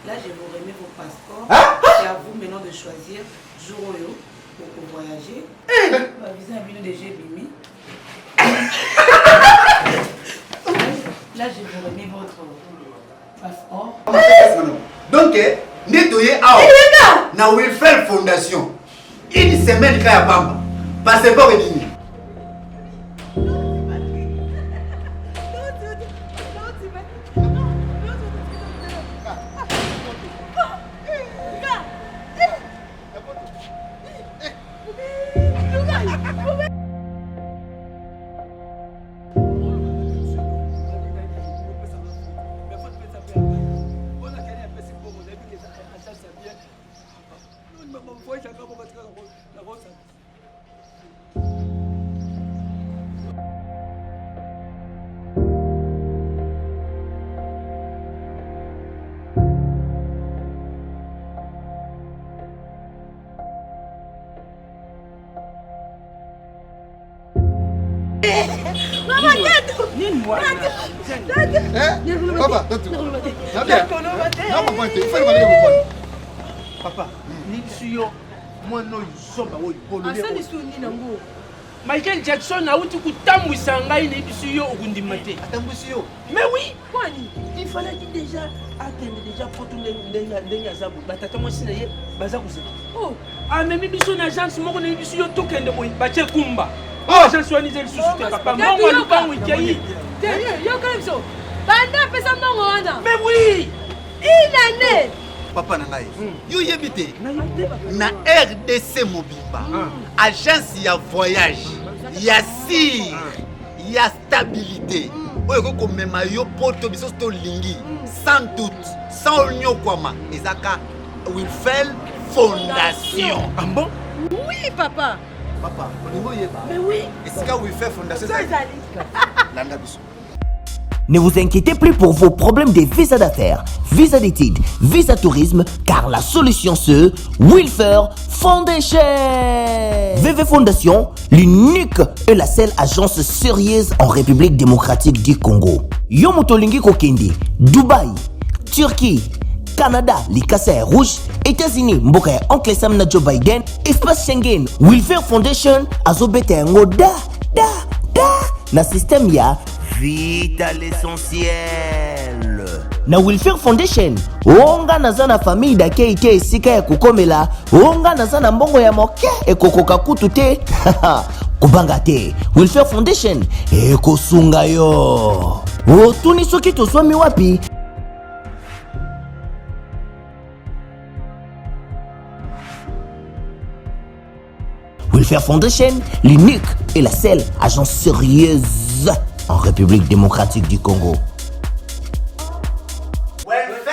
Là, je vous remets vos passeports. Hein? C'est à vous maintenant de choisir jour pour voyager. Ma visa est venue de Jébimi. Là, je vous remets votre passeport. Donc, nettoyer na Wilfred Fondation. Une semaine quand il y a Bamba. Passeport et dîner. Papa, Michael Jackson a outi kutambwisa ngai na biso yo okundimate. Atambwisi yo. Mais oui, kwani il fallait déjà attendre déjà pour tout ndenge azabu. Batata mwasi na ye baza kuseka. Oh, amemi biso na agence moko na biso yo tokende boy bache kumba. Oh, agence wani zeli susu te papa. Mongo lupango ikei. Yo kamso. Banda pesa mongo wana. Mais oui. Inane. Papa nangai. Yo yebite. Na RDC Mobimba. Agence ya voyage. Ya si. Ya stabilité. Oyo ko mema yo poto biso to lingi. Sans doute. Sans nyokwama. Ezaka Wilfred Fondation. Ah bon? Oui, papa. Papa, on y va. Mais oui. Est-ce que Wilfred Fondation Ça, Langa biso. Ne vous inquiétez plus pour vos problèmes de visa d'affaires, visa d'études, visa tourisme, car la solution c'est Wilfred Foundation. VV Fondation, l'unique et la seule agence sérieuse en République démocratique du Congo. Yomotolingi Kokendi, Dubaï, Turquie, Canada, les Casses Rouges, États-Unis, Mboka, Oncle Sam na Joe Biden, Espace Schengen, Wilfred Foundation, Azobete Ngoda, na système ya vite à l'essentiel. Na Wilfred Foundation, onga naza na famille dake ite esika ya kukomela, onga naza na mbongo ya moke ekokoka kutu te. Kubanga te. Wilfred Foundation ekosunga yo. Otuni soki toswami wapi? Wilfred Foundation, l'unique et la seule agence sérieuse en République démocratique du Congo. Welfare